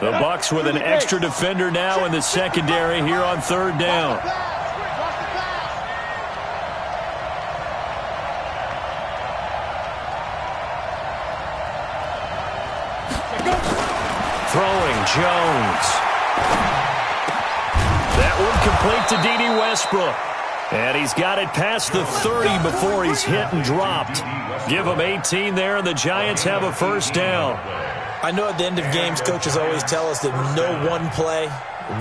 The Bucs with an extra defender now in the secondary here on third down. Throwing Jones. That one complete to D.D. Westbrook. And he's got it past the 30 before he's hit and dropped. Give him 18 there, and the Giants have a first down. I know at the end of games, coaches always tell us that no one play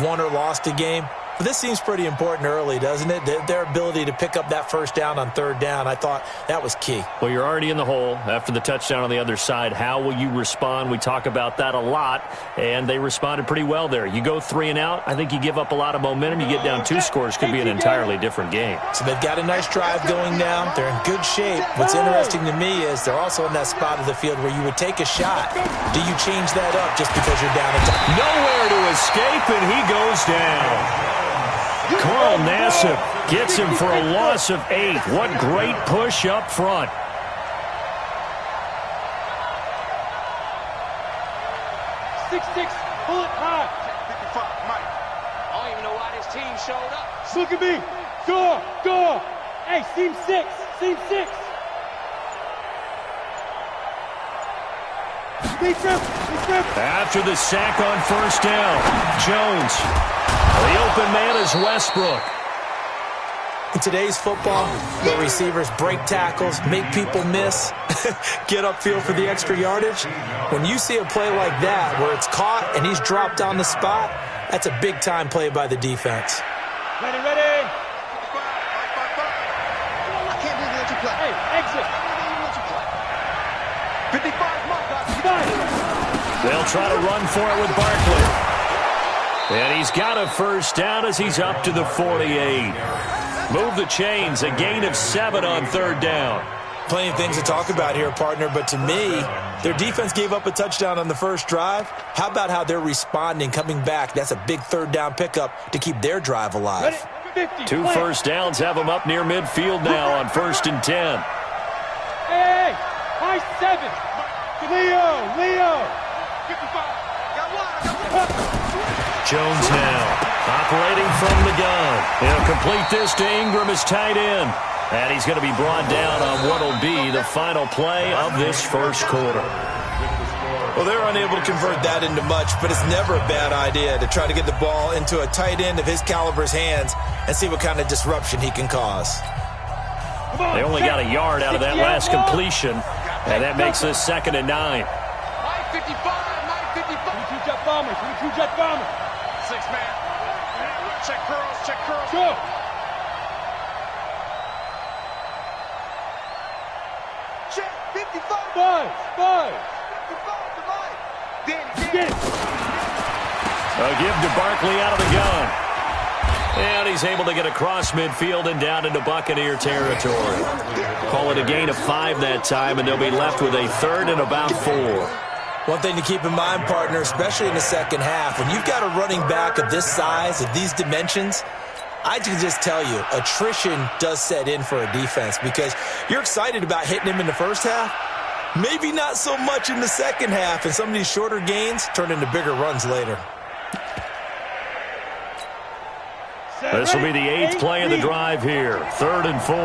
won or lost a game. But this seems pretty important early, doesn't it? Their ability to pick up that first down on third down, I thought that was key. Well, you're already in the hole after the touchdown on the other side. How will you respond? We talk about that a lot, and they responded pretty well there. You go 3 and out, I think you give up a lot of momentum. You get down 2 scores, could be an entirely different game. So they've got a nice drive going now. They're in good shape. What's interesting to me is they're also in that spot of the field where you would take a shot. Do you change that up just because you're down a touchdown? Nowhere to escape, and he goes down. Carl Nassib gets him for a loss of 8. What great push up front. Pull it high. 55, Mike. I don't even know why this team showed up. Look at me. Go. Hey, seam 6. After the sack on first down, Jones. The open man is Westbrook. In today's football, where receivers break tackles, make people miss, get upfield for the extra yardage, when you see a play like that where it's caught and he's dropped on the spot, that's a big-time play by the defense. Ready. I can't believe that you play. Hey, exit. 55, Mike. They'll try to run for it with Barkley. And he's got a first down as he's up to the 48. Move the chains, a gain of 7 on third down. Plenty of things to talk about here, partner, but to me, their defense gave up a touchdown on the first drive. How about how they're responding, coming back? That's a big third down pickup to keep their drive alive. 2 first downs have them up near midfield now on 1st and 10. Hey, high 7. Leo. 55. Jones now operating from the gun. He'll complete this to Ingram as tight end. And he's going to be brought down on what will be the final play of this first quarter. Well, they're unable to convert that into much, but it's never a bad idea to try to get the ball into a tight end of his caliber's hands and see what kind of disruption he can cause. They only got a yard out of that last completion, and that makes this 2nd and 9. Mike 55. 22 jet bomber. 6 man. Check curls. Go. Check 55. 5. 55 to Mike. Get it. A give to Barkley out of the gun. And he's able to get across midfield and down into Buccaneer territory. Call it a gain of 5 that time, and they'll be left with a 3rd and about 4. One thing to keep in mind, partner, especially in the second half, when you've got a running back of this size, of these dimensions, I can just tell you, attrition does set in for a defense because you're excited about hitting him in the first half. Maybe not so much in the second half, and some of these shorter gains turn into bigger runs later. This will be the 8th play of the drive here. 3rd and 4.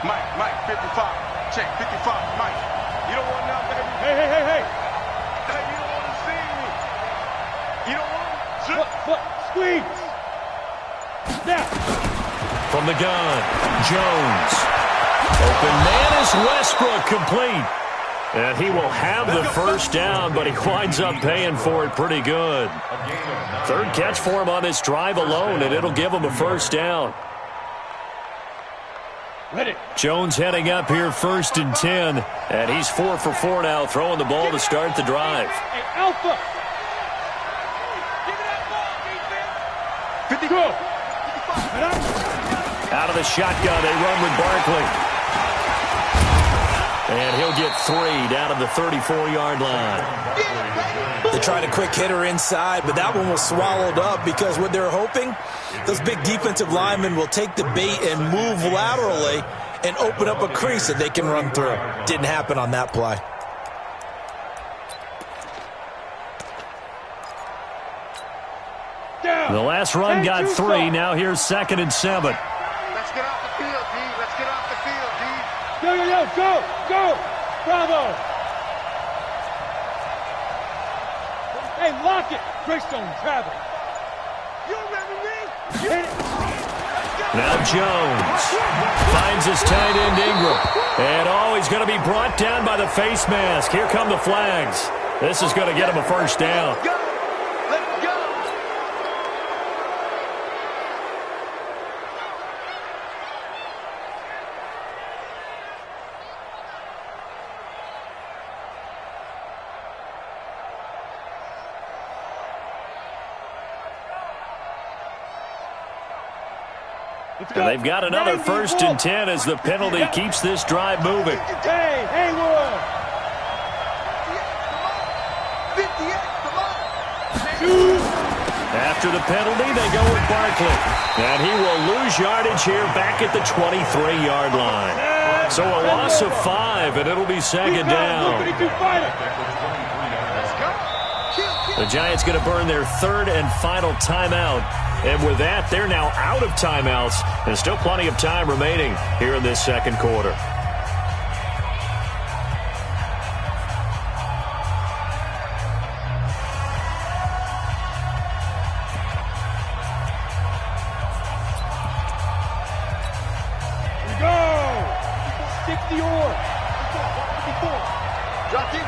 Mike, 55. Check, 55, Mike. You don't want nothing. Hey. Hey, you don't want to see me. You don't want to. Squeeze. Now. From the gun, Jones. Open man is Westbrook, complete. And he will have the first down, but he winds up paying for it pretty good. 3rd catch for him on this drive alone, and it'll give him a first down. Jones heading up here 1st and 10, and he's 4 for 4 now, throwing the ball to start the drive. Hey, Alpha. Give me that ball, defense. 50. Out of the shotgun, they run with Barkley. And he'll get 3 down to the 34-yard line. They tried a quick hitter inside, but that one was swallowed up because what they're hoping, those big defensive linemen will take the bait and move laterally and open up a crease that they can run through. Didn't happen on that play. The last run got 3. Now here's 2nd and 7. Let's get off the field, D. Let's get off the field, D. Go. Bravo. Hey, lock it. Greystone, travel. You remember me? Hit it. Now Jones finds his tight end Ingram. And he's going to be brought down by the face mask. Here come the flags. This is going to get him a first down. Let's go. And they've got another 1st and 10 as the penalty keeps this drive moving. Hey, Haywood. 58, come on. After the penalty, they go with Barkley. And he will lose yardage here back at the 23-yard line. So a loss of 5, and it'll be 2nd down. The Giants going to burn their 3rd and final timeout. And with that, they're now out of timeouts. And still plenty of time remaining here in this 2nd quarter. Here we go. 60 or. Drop deep.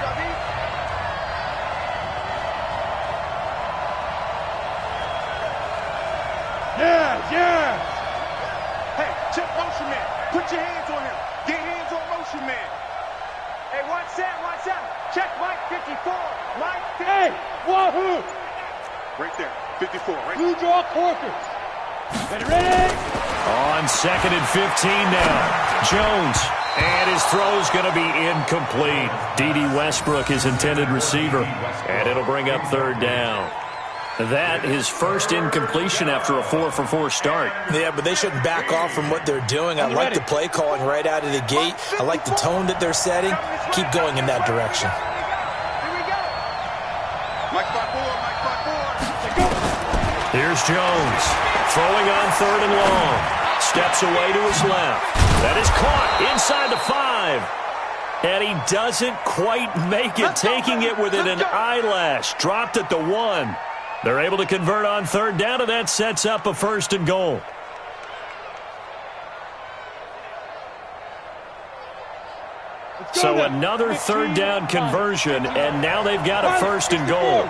Yeah. Hey, check motion man. Put your hands on him. Get hands on motion man. Hey, watch that. Check Mike 54. Mike 54. Hey, wahoo. Right there. 54, right Blue draw corkers. Ready? On 2nd and 15 now. Jones. And his throw's going to be incomplete. D.D. Westbrook, his intended receiver. And it'll bring up 3rd down. That his first incompletion after a 4-for-4 start. Yeah, but they shouldn't back off from what they're doing. I like the play calling right out of the gate. I like the tone that they're setting. Keep going in that direction. Here we go. Mike 5-4. Here's Jones. Throwing on 3rd and long. Steps away to his left. That is caught inside the 5. And he doesn't quite make it, taking it within an eyelash. Dropped at the 1. They're able to convert on 3rd down, and that sets up a 1st and goal. So another 3rd down conversion, and now they've got a 1st and goal.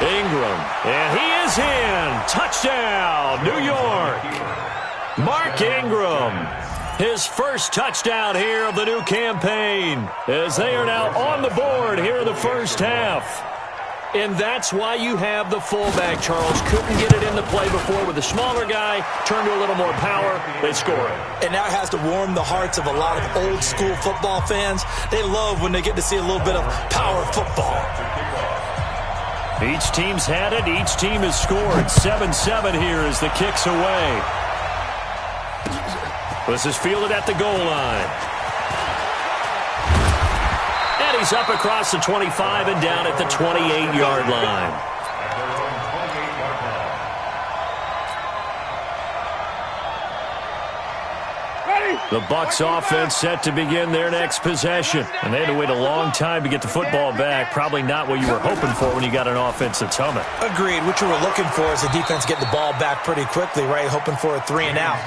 Ingram, and he is in. Touchdown, New York. Mark Ingram, his first touchdown here of the new campaign, as they are now on the board here in the first half. And that's why you have the fullback, Charles. Couldn't get it into play before with a smaller guy. Turned to a little more power. They score it. And that has to warm the hearts of a lot of old-school football fans. They love when they get to see a little bit of power football. Each team's had it. Each team has scored. 7-7 here as the kick's away. This is fielded at the goal line. And he's up across the 25 and down at the 28-yard line. The Bucs offense set to begin their next possession. And they had to wait a long time to get the football back. Probably not what you were hoping for when you got an offense that's humming. Agreed. What you were looking for is the defense getting the ball back pretty quickly, right? Hoping for a 3 and out.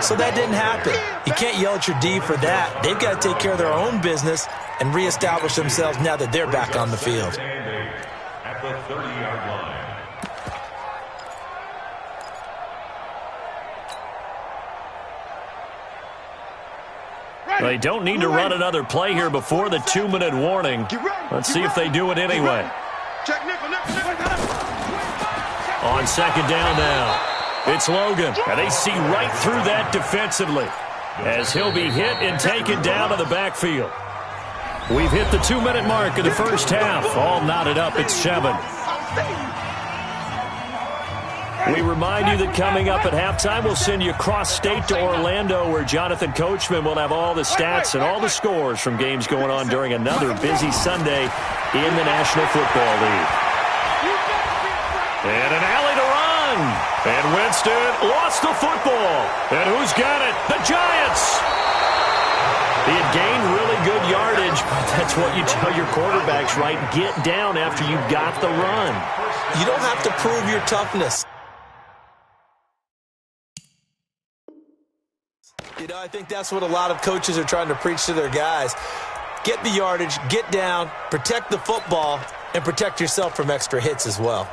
So that didn't happen. You can't yell at your D for that. They've got to take care of their own business and reestablish themselves now that they're back on the field. At the 30-yard line. They don't need to run another play here before the 2-minute warning. Let's see if they do it anyway. On 2nd down now, it's Logan. And they see right through that defensively as he'll be hit and taken down to the backfield. We've hit the 2-minute mark of the first half. All knotted up at 7. We remind you that coming up at halftime, we'll send you cross-state to Orlando, where Jonathan Coachman will have all the stats and all the scores from games going on during another busy Sunday in the National Football League. And an alley to run. And Winston lost the football. And who's got it? The Giants. He had gained really good yardage, but that's what you tell your quarterbacks, right? Get down after you got the run. You don't have to prove your toughness. You know, I think that's what a lot of coaches are trying to preach to their guys. Get the yardage, get down, protect the football, and protect yourself from extra hits as well.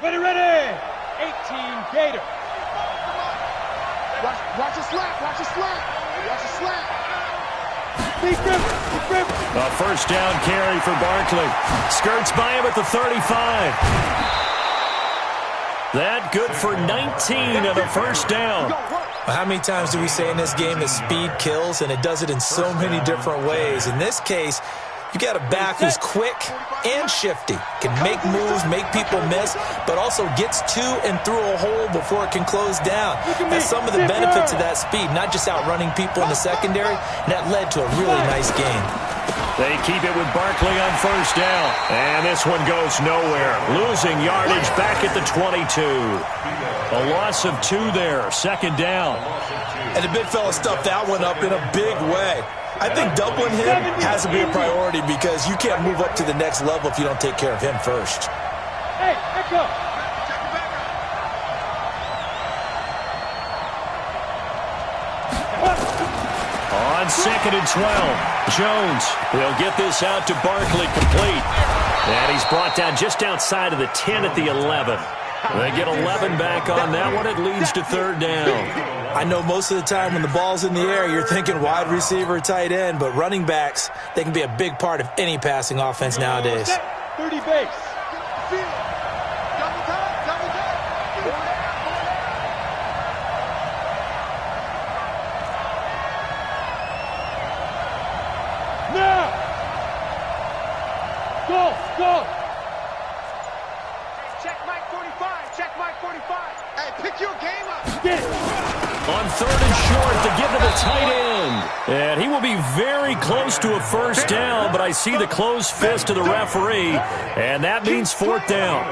Ready, ready! 18 Gator. Watch the slap, watch the slap, watch the slap. Big River. A first down carry for Barkley. Skirts by him at the 35. That good for 19 and a first down. How many times do we say in this game that speed kills, and it does it in so many different ways? In this case, you got a back who's quick and shifty, can make moves, make people miss, but also gets to and through a hole before it can close down. That's some of the benefits of that speed, not just outrunning people in the secondary, and that led to a really nice game. They keep it with Barkley on first down, and this one goes nowhere. Losing yardage back at the 22. A loss of 2 there, second down. And the big fella stuffed that one up in a big way. I think doubling him has to be a priority because you can't move up to the next level if you don't take care of him first. Hey, echo. On second and 12, Jones will get this out to Barkley, complete. And he's brought down just outside of the 10 at the 11. They get 11 back on that one. It leads to third down. I know most of the time when the ball's in the air, you're thinking wide receiver, tight end, but running backs, they can be a big part of any passing offense nowadays. 30 base. Now! Go! Check Mike 45, check Mike 45. Hey, pick your game up. Get it! On third and short to give to the tight end. And he will be very close to a first down, but I see the closed fist of the referee, and that means fourth down.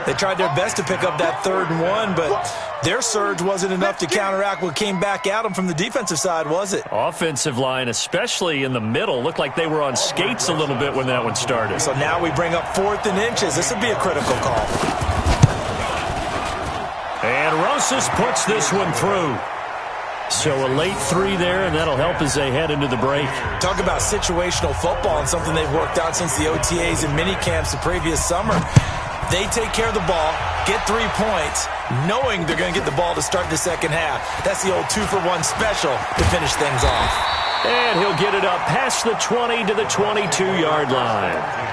They tried their best to pick up that 3rd and 1, but their surge wasn't enough to counteract what came back at them from the defensive side, was it? Offensive line, especially in the middle, looked like they were on skates a little bit when that one started. So now we bring up 4th and inches. This would be a critical call. And Rosas puts this one through. So a late 3 there, and that'll help as they head into the break. Talk about situational football and something they've worked out since the OTAs and mini camps the previous summer. They take care of the ball, get 3 points, knowing they're going to get the ball to start the second half. That's the old 2-for-1 special to finish things off. And he'll get it up past the 20 to the 22-yard line.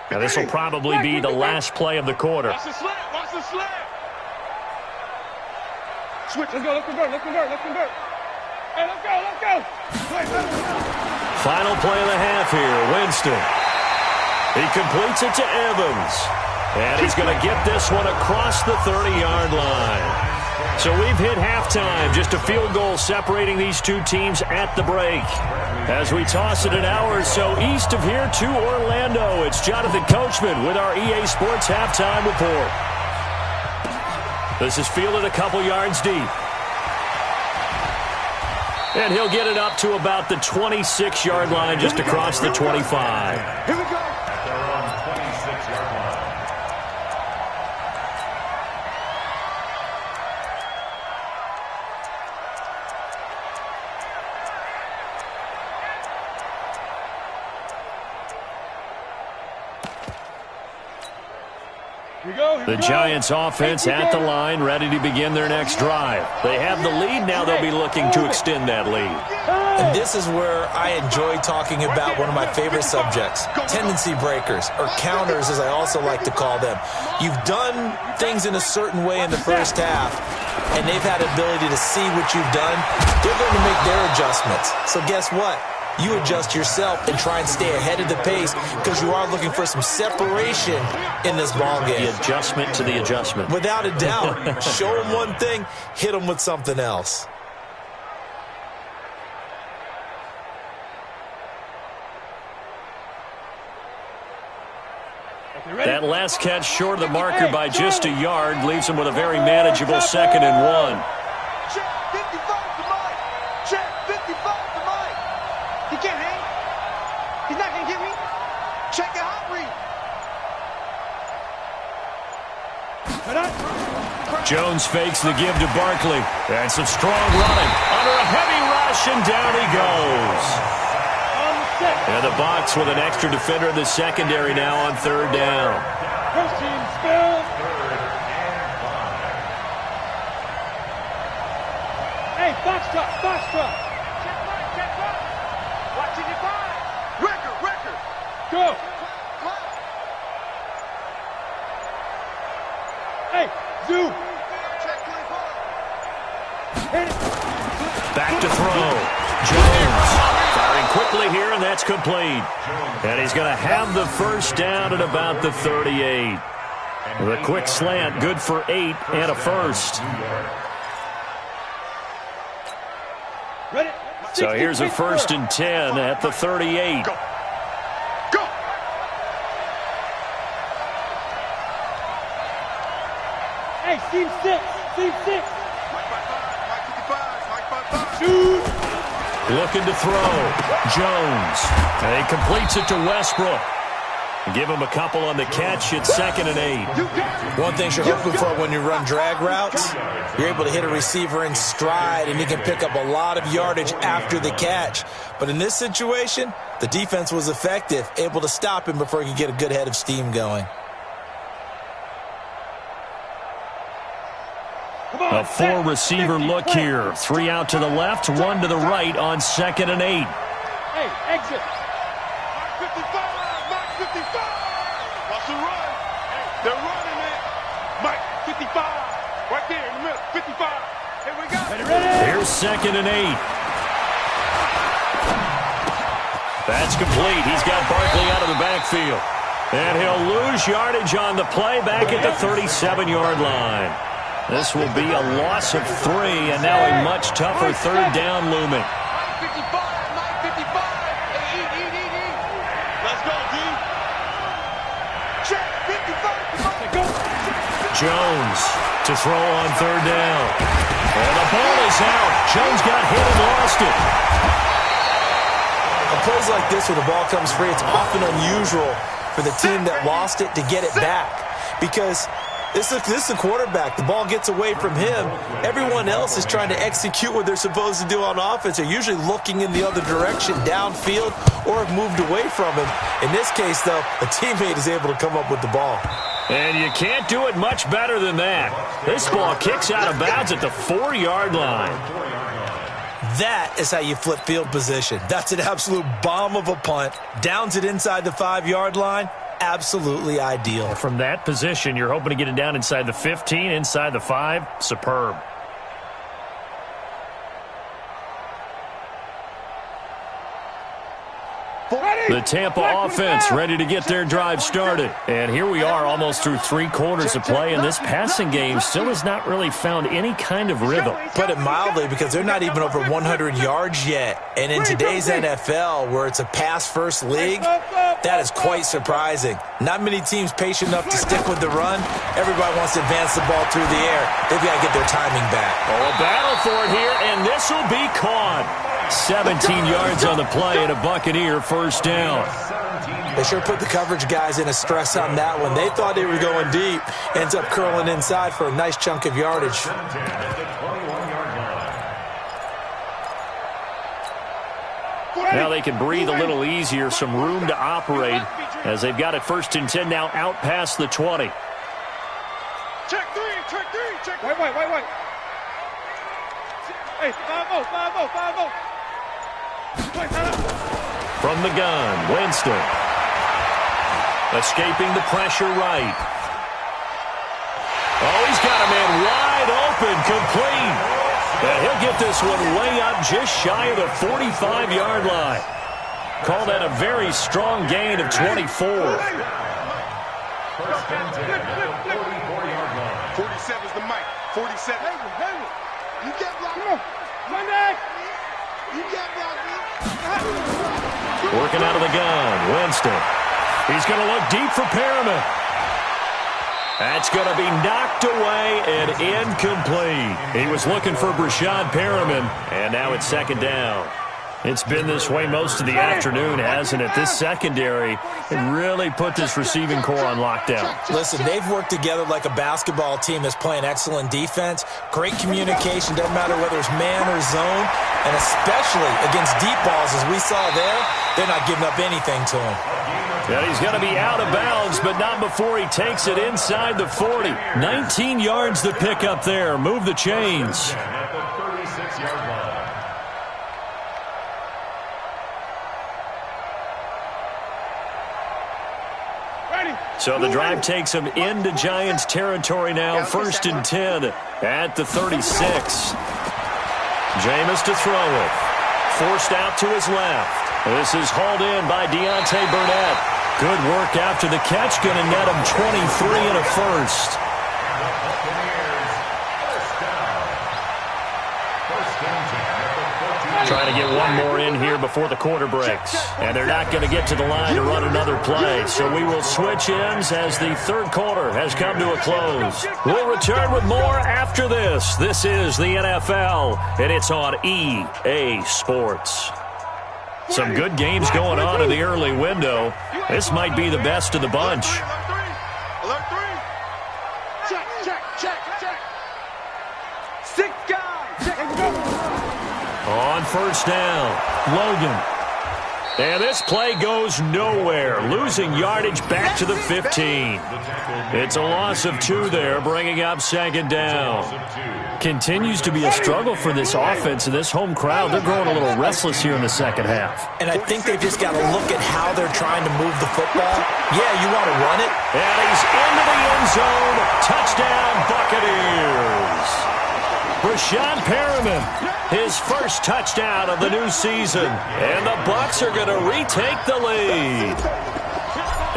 Now, this will probably be the last play of the quarter. Watch the slap, watch the slap. Switch, let's go. Hey, let's go. Final play of the half here, Winston. He completes it to Evans. And he's going to get this one across the 30-yard line. So we've hit halftime, just a field goal separating these two teams at the break. As we toss it an hour or so east of here to Orlando, it's Jonathan Coachman with our EA Sports Halftime Report. This is fielded a couple yards deep. And he'll get it up to about the 26-yard line, just across the 25. Here we go. The Giants offense at the line, ready to begin their next drive. They have the lead now. They'll be looking to extend that lead. And this is where I enjoy talking about one of my favorite subjects, tendency breakers, or counters as I also like to call them. You've done things in a certain way in the first half, and they've had the ability to see what you've done. They're going to make their adjustments. So guess what? You adjust yourself and try and stay ahead of the pace because you are looking for some separation in this ball game. The adjustment to the adjustment. Without a doubt. Show them one thing, hit them with something else. That last catch short of the marker by just a yard leaves him with a very manageable 2nd and 1. Check 55 to Mike. Check 55 to Mike. He can't hang. He's not going to get me. Check a hot read. Jones fakes the give to Barkley. And some strong running. Under a heavy rush, and down he goes. And the box with an extra defender in the secondary now on 3rd down. First team spell. Hey, Foxtrot, Foxtrot. Check right. Watching it by. Record. Go. Hey, Zoo. Check 25. Hit it. Back to throw. Jones firing quickly here, and that's complete. And he's going to have the first down at about the 38. The quick slant, good for 8 and a first. Ready. So here's a 1st and 10 at the 38. Go. Hey, team 6. Mike by 5. Mike 55. Mike by 5. Shoot. Looking to throw. Jones. And he completes it to Westbrook. Give him a couple on the catch. It's 2nd and 8. One thing you're hoping for when you run drag routes, you're able to hit a receiver in stride, and he can pick up a lot of yardage after the catch. But in this situation, the defense was effective, able to stop him before he could get a good head of steam going. A 4-receiver look here. 3 out to the left, 1 to the right on 2nd and 8. Hey, exit. Mike 55. Mike 55. Watch the run. Hey, they're running it. Mike 55. Right there in the middle. 55. Here we go. Ready. Here's 2nd and 8. That's complete. He's got Barkley out of the backfield. And he'll lose yardage on the play back at the 37-yard line. This will be a loss of 3, and now a much tougher 3rd down looming. Mike 55. Mike 55. Hey, eat. Let's go, D. Check 55. Jones to throw on 3rd down. And the ball is out. Jones got hit and lost it. On plays like this where the ball comes free, it's often unusual for the team that lost it to get it back. Because this is a quarterback. The ball gets away from him. Everyone else is trying to execute what they're supposed to do on offense. They're usually looking in the other direction, downfield, or have moved away from him. In this case, though, a teammate is able to come up with the ball. And you can't do it much better than that. This ball kicks out of bounds at the 4-yard line. That is how you flip field position. That's an absolute bomb of a punt. Downs it inside the 5-yard line. Absolutely ideal. From that position, you're hoping to get it down inside the 15, inside the 5. Superb. The Tampa offense ready to get their drive started. And here we are almost through 3 quarters of play, and this passing game still has not really found any kind of rhythm. Put it mildly, because they're not even over 100 yards yet. And in today's NFL, where it's a pass-first league, that is quite surprising. Not many teams patient enough to stick with the run. Everybody wants to advance the ball through the air. They've got to get their timing back. Oh, a battle for it here, and this will be caught. 17 yards on the play and a Buccaneer first down. They sure put the coverage guys in a stress on that one. They thought they were going deep. Ends up curling inside for a nice chunk of yardage. Now they can breathe a little easier, some room to operate as they've got it 1st and 10 now out past the 20. Check three, check three, check three. Wait. Hey, 5-0, 5-0, 5-0. Wait, time out. From the gun, Winston. Escaping the pressure right. Oh, he's got a man wide open, complete. And he'll get this one way up just shy of the 45-yard line. Call that a very strong gain of 24. First and 10 at the 44-yard line. 47's the mic. 47. Hey. You get blocked. Come on. Monday. You get blocked. Working out of the gun, Winston. He's going to look deep for Perriman. That's going to be knocked away and incomplete. He was looking for Brashad Perriman, and now it's second down. It's been this way most of the afternoon, hasn't it? This secondary really put this receiving core on lockdown. Listen, they've worked together like a basketball team that's playing excellent defense. Great communication, doesn't matter whether it's man or zone, and especially against deep balls, as we saw there, they're not giving up anything to him. Yeah, he's going to be out of bounds, but not before he takes it inside the 40. 19 yards to pick up there. Move the chains. At the 36-yard line. So the drive takes him into Giants territory now. First and 10 at the 36. Jameis to throw it. Forced out to his left. This is hauled in by Deontay Burnett. Good work after the catch. Going to net him 23 and a first. Trying to get one more in here before the quarter breaks. And they're not going to get to the line to run another play. So we will switch ends as the third quarter has come to a close. We'll return with more after this. This is the NFL, and it's on EA Sports. Some good games going on in the early window. This might be the best of the bunch. Alert three. Check. 6 guys. Let's go. On first down, Logan. And this play goes nowhere, losing yardage back to the 15. It's a loss of 2 there, bringing up second down. Continues to be a struggle for this offense and this home crowd. They're growing a little restless here in the second half. And I think they've just got to look at how they're trying to move the football. Yeah, you want to run it. And he's into the end zone. Touchdown, Buccaneers. Brashad Perriman, his first touchdown of the new season. And the Bucs are going to retake the lead.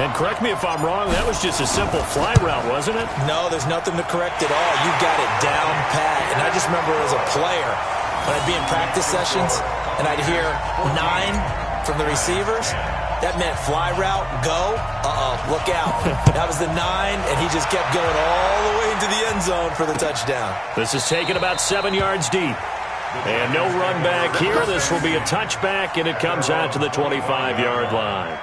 And correct me if I'm wrong, that was just a simple fly route, wasn't it? No, there's nothing to correct at all. You got it down pat. And I just remember as a player, when I'd be in practice sessions, and I'd hear 9 from the receivers, that meant fly route, go, look out. That was the 9, and he just kept going all the way into the end zone for the touchdown. This is taken about 7 yards deep. And no run back here. This will be a touchback, and it comes out to the 25-yard line.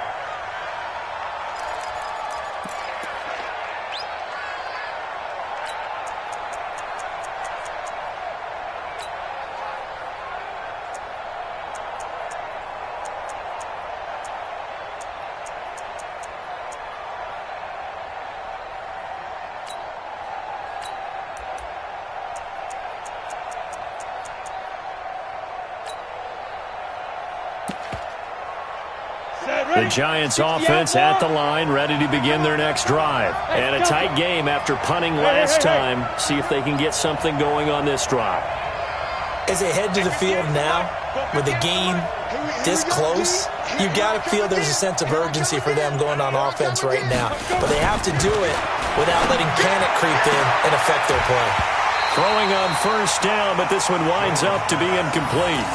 The Giants offense at the line, ready to begin their next drive. And a tight game after punting last time. See if they can get something going on this drive. As they head to the field now, with the game this close, you got to feel there's a sense of urgency for them going on offense right now. But they have to do it without letting panic creep in and affect their play. Throwing on first down, but this one winds up to be incomplete.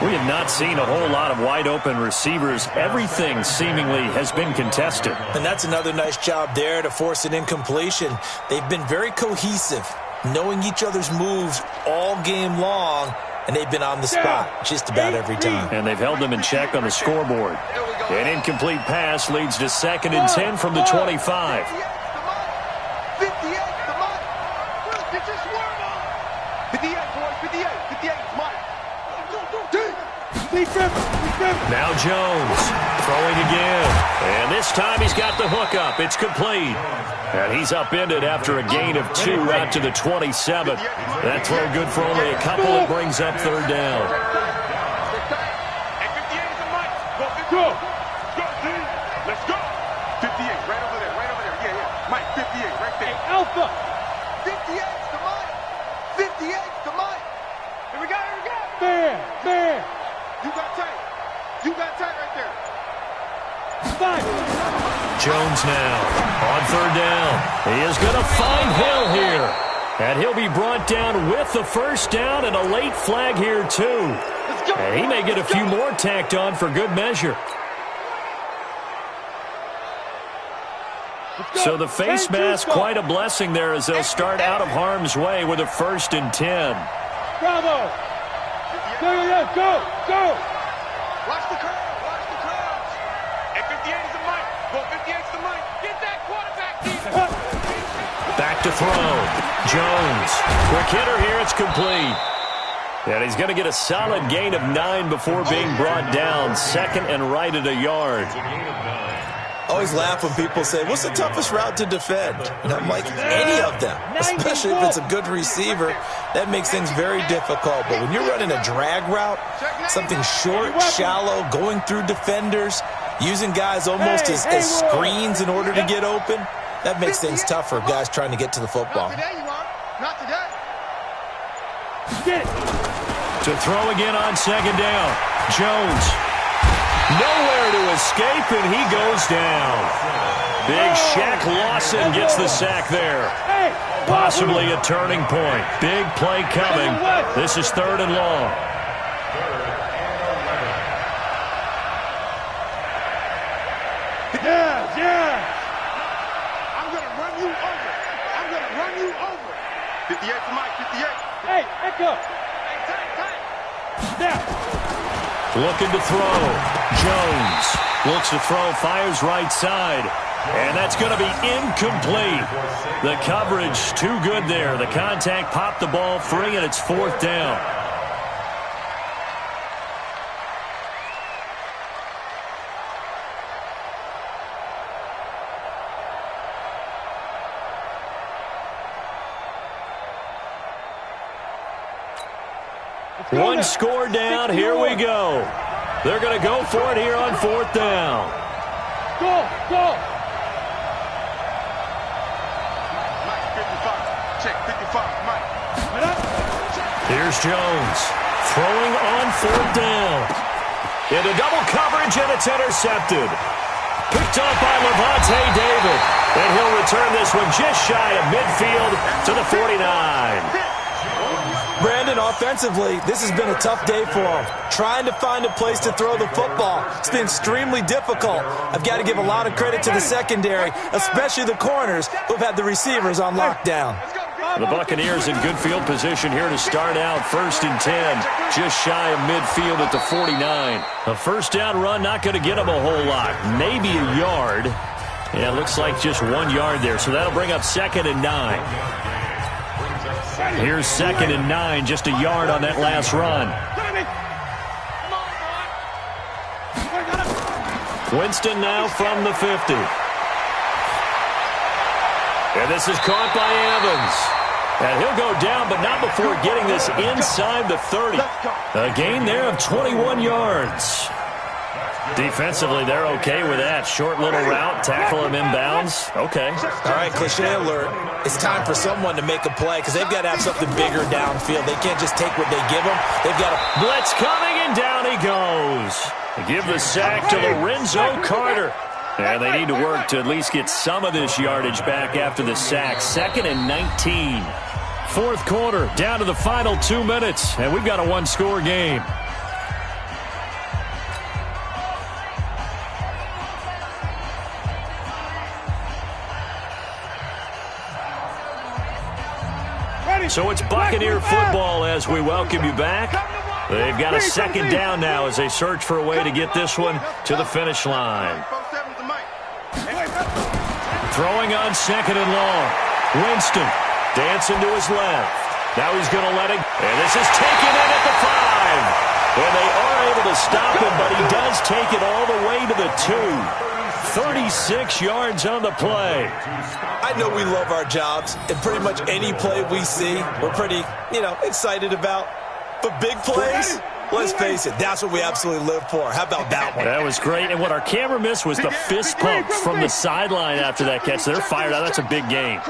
We have not seen a whole lot of wide-open receivers. Everything seemingly has been contested. And that's another nice job there to force an incompletion. They've been very cohesive, knowing each other's moves all game long, and they've been on the spot just about every time. And they've held them in check on the scoreboard. An incomplete pass leads to 2nd and 10 from the 25. 58, come on. Get your swerve on. 58, boys, 58, Mike. Now Jones throwing again. And this time he's got the hook up. It's complete. And he's upended after a gain of 2 out to the 27th. That throw good for only a couple. It brings up third down. Go. Go, team. Let's go. 58, right over there. Right over there. Yeah, yeah. Mike, 58, right there. Hey, Alpha. 58's to Mike. 58's to Mike. Here we go, here we go. Man. You got tight. You got tight right there. Five. Jones now on third down. He is going to find Hill here. And he'll be brought down with the first down and a late flag here, too. And he may get a few more tacked on for good measure. So the face mask, quite a blessing there as they'll start out of harm's way with a 1st and 10. Bravo. Go. Watch the curves. And 58 is the Mike. Go, 58's the Mike. Get that quarterback deep. Back to throw. Jones. Quick hitter here. It's complete. And he's going to get a solid gain of 9 before being brought down. 2nd and right at a yard. Always laugh when people say, what's the toughest route to defend? And I'm like, any of them, especially if it's a good receiver. That makes things very difficult. But when you're running a drag route, something short, shallow, going through defenders, using guys almost as screens in order to get open, that makes things tough for guys trying to get to the football. Not today, you are. Not today. Get it. To throw again on 2nd down. Jones. Nowhere to escape, and he goes down. Big Shaq Lawson gets the sack there. Possibly a turning point. Big play coming. This is 3rd and long. Yeah. I'm going to run you over. 58 for Mike, 58. Hey, Echo. Now. Looking to throw. Jones looks to throw, fires right side. And that's going to be incomplete. The coverage too good there. The contact popped the ball free, and it's 4th down. One score down. Here we go. They're going to go for it here on 4th down. Go. Mike, 55. Check, 55. Mike. Here's Jones throwing on 4th down. Into double coverage, and it's intercepted. Picked up by Levante David. And he'll return this one just shy of midfield to the 49. Brandon, offensively, this has been a tough day for him. Trying to find a place to throw the football. It's been extremely difficult. I've got to give a lot of credit to the secondary, especially the corners who've had the receivers on lockdown. The Buccaneers in good field position here to start out. 1st and 10, just shy of midfield at the 49. A 1st down run, not going to get them a whole lot. Maybe a yard. Yeah, it looks like just 1 yard there, so that'll bring up 2nd and 9. Here's 2nd and 9, just a yard on that last run. Winston now from the 50. And this is caught by Evans. And he'll go down, but not before getting this inside the 30. A gain there of 21 yards. Defensively, they're okay with that. Short little route, tackle him inbounds. Okay. All right, cliche alert. It's time for someone to make a play because they've got to have something bigger downfield. They can't just take what they give them. They've got to... Blitz coming, and down he goes. They give the sack to Lorenzo Carter. And they need to work to at least get some of this yardage back after the sack. 2nd and 19. 4th quarter, down to the final 2 minutes. And we've got a one-score game. So it's Buccaneer football as we welcome you back. They've got a 2nd down now as they search for a way to get this one to the finish line. Throwing on 2nd and long. Winston dancing to his left. Now he's going to let it. And this is taken in at the 5. And they are able to stop him, but he does take it all the way to the 2. 36 yards on the play. I know we love our jobs, and pretty much any play we see, we're pretty, excited about. But big plays, let's face it, that's what we absolutely live for. How about that one? That was great, and what our camera missed was the fist pump from the sideline after that catch. They're fired out. That's a big game.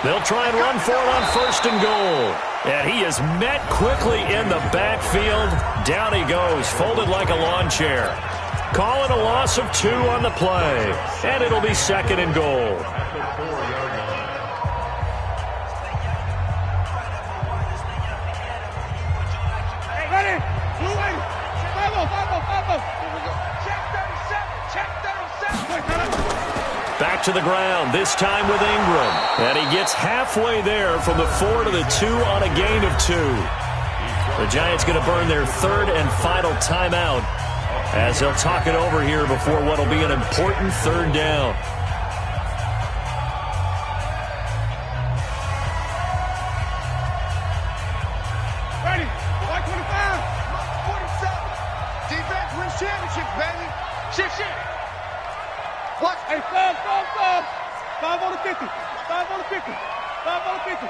They'll try and run for it on 1st and goal. And he is met quickly in the backfield. Down he goes, folded like a lawn chair. Call it a loss of 2 on the play. And it'll be 2nd and goal. Ready? Blue way. 5-0. Check 37. Check 37. Back to the ground, this time with Ingram. And he gets halfway there from the 4 to the 2 on a gain of 2. The Giants going to burn their 3rd and final timeout as they'll talk it over here before what will be an important 3rd down. Ready? 525. 47. Defense wins championships, baby. Shit. What? Hey, 5 on the 50. 5 on the 50. 5 on the 50.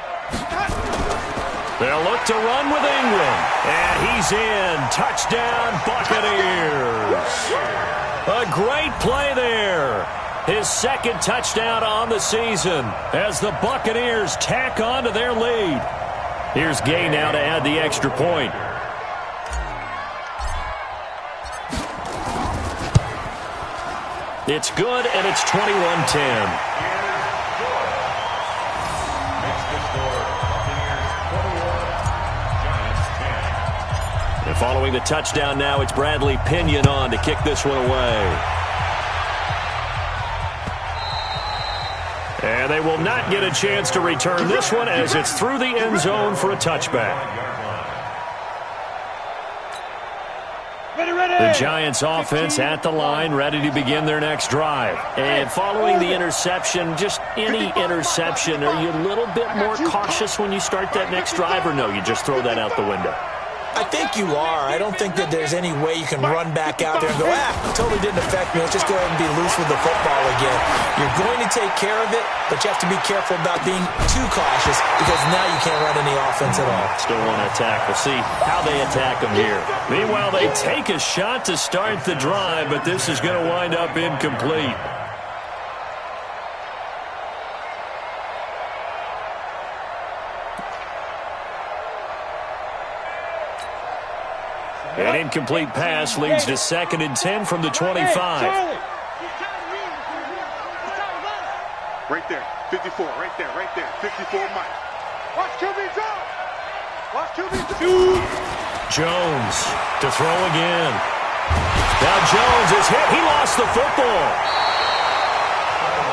They'll look to run with Ingram. And he's in. Touchdown, Buccaneers. A great play there. His 2nd touchdown on the season as the Buccaneers tack on to their lead. Here's Gay now to add the extra point. It's good, and it's 21-10. And following the touchdown now, it's Bradley Pinion on to kick this one away. And they will not get a chance to return this one as it's through the end zone for a touchback. The Giants offense at the line, ready to begin their next drive. And following the interception, just any interception, are you a little bit more cautious when you start that next drive, or no, you just throw that out the window? I think you are. I don't think that there's any way you can run back out there and go, totally didn't affect me. Let's just go ahead and be loose with the football again. You're going to take care of it, but you have to be careful about being too cautious because now you can't run any offense at all. Still want to attack. We'll see how they attack them here. Meanwhile, they take a shot to start the drive, but this is going to wind up incomplete. An incomplete pass leads to 2nd and 10 from the 25. Right there, 54, right there, 54, Mike. Watch QB Jones. Watch QB Jones. Jones to throw again. Now Jones is hit. He lost the football.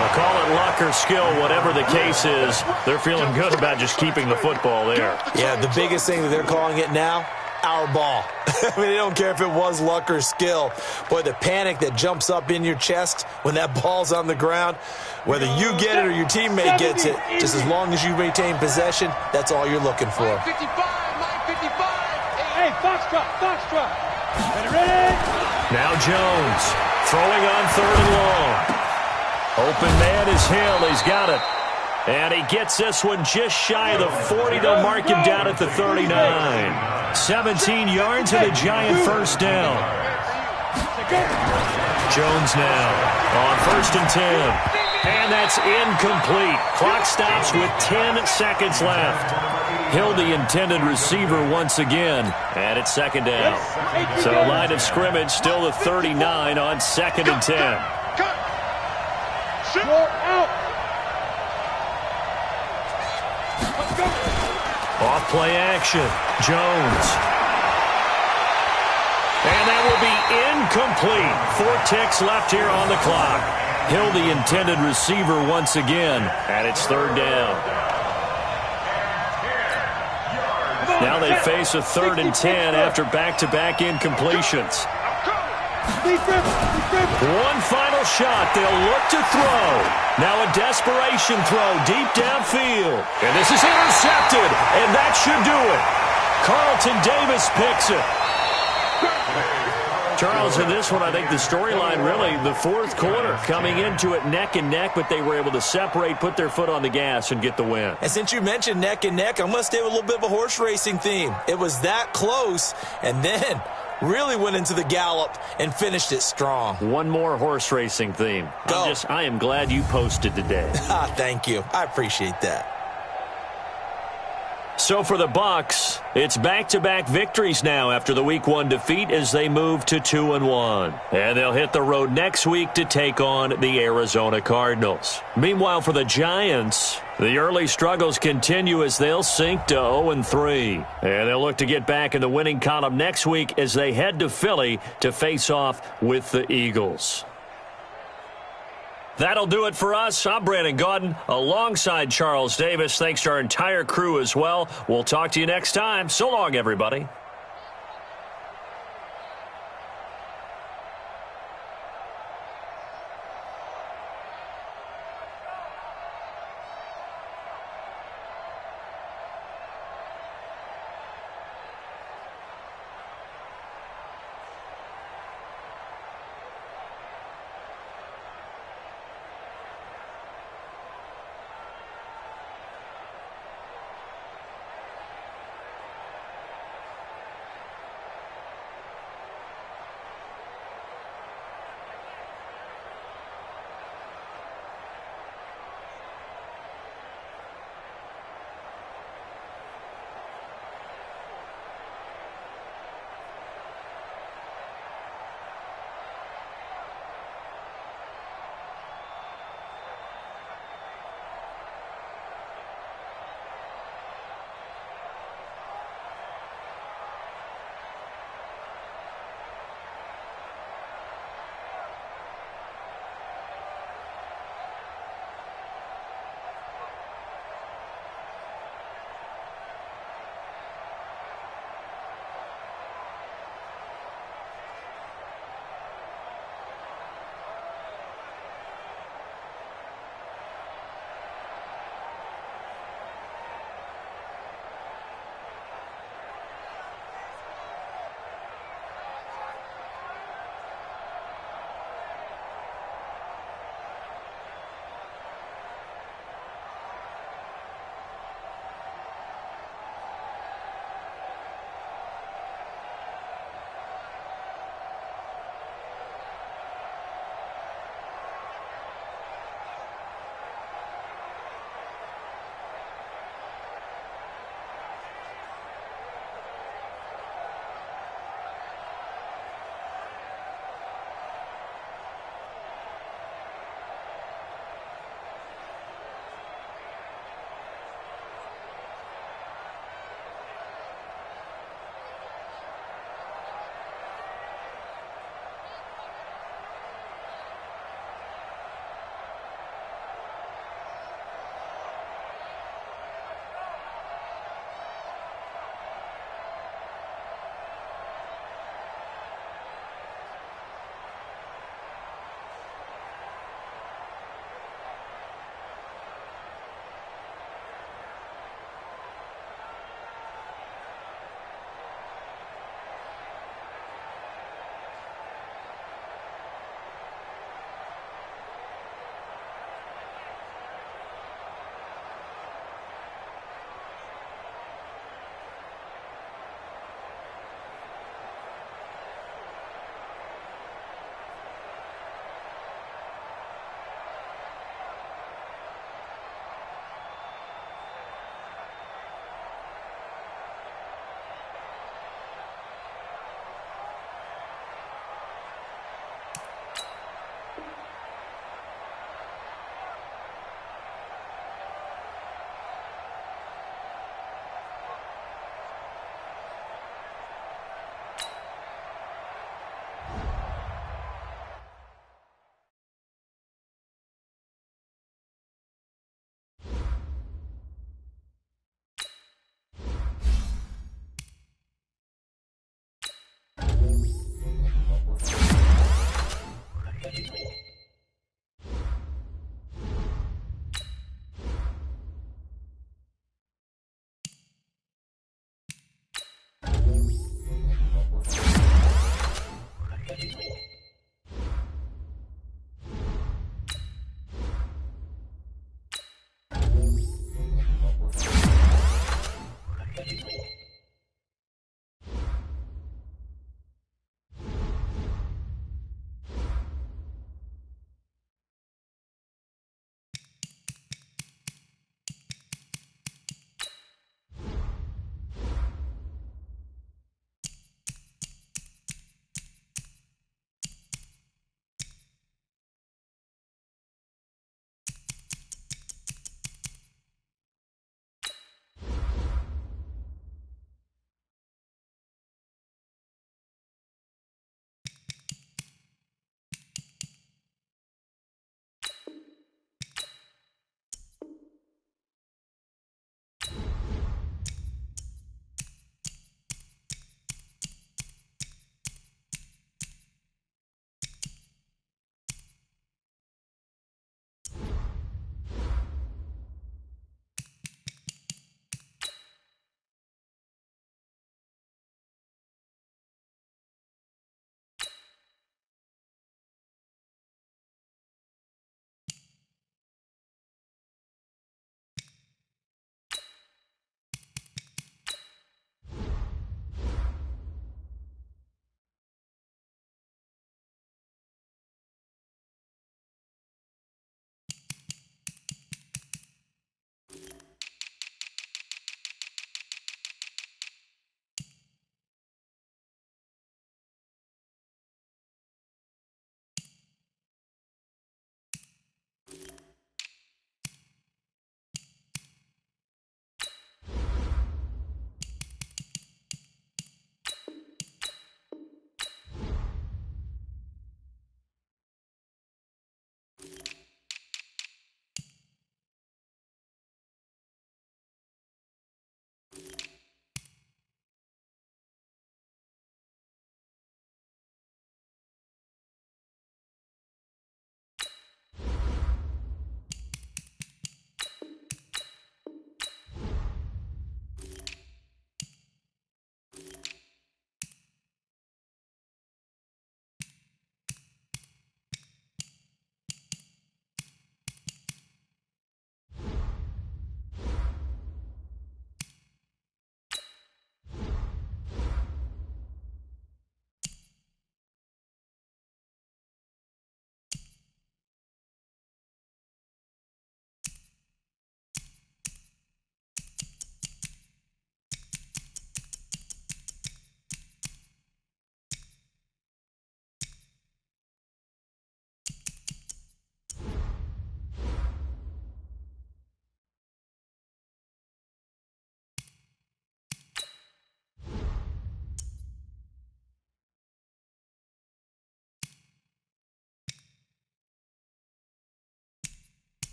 I'll call it luck or skill, whatever the case is. They're feeling good about just keeping the football there. Yeah, the biggest thing that they're calling it now, our ball. I mean, they don't care if it was luck or skill. Boy, the panic that jumps up in your chest when that ball's on the ground, whether you get it or your teammate gets it, just as long as you retain possession, that's all you're looking for. Mike 55, Mike 55. Hey, Foxtrot. Ready? Now Jones throwing on 3rd and long. Open man is Hill. He's got it. And he gets this one just shy of the 40. They'll mark him down at the 39. 17 yards and a Giant 1st down. Jones now on 1st and 10. And that's incomplete. Clock stops with 10 seconds left. Hill, the intended receiver once again. And it's 2nd down. So line of scrimmage still the 39 on 2nd and 10. Out. Off play action. Jones. And that will be incomplete. 4 ticks left here on the clock. Hill, the intended receiver once again. And it's 3rd down. Now they face a 3rd and 10 after back-to-back incompletions. One final shot. They'll look to throw. Now a desperation throw deep downfield. And this is intercepted. And that should do it. Carlton Davis picks it. Charles, in this one, I think the storyline really, the fourth quarter, coming into it neck and neck, but they were able to separate, put their foot on the gas, and get the win. And since you mentioned neck and neck, I'm going to stay with a little bit of a horse racing theme. It was that close, and then really went into the gallop and finished it strong. One more horse racing theme. Go. I am glad you posted today. Thank you. I appreciate that. So for the Bucks, it's back-to-back victories now after the Week 1 defeat as they move to 2-1. And they'll hit the road next week to take on the Arizona Cardinals. Meanwhile, for the Giants, the early struggles continue as they'll sink to 0-3. And they'll look to get back in the winning column next week as they head to Philly to face off with the Eagles. That'll do it for us. I'm Brandon Gaudin alongside Charles Davis. Thanks to our entire crew as well. We'll talk to you next time. So long, everybody.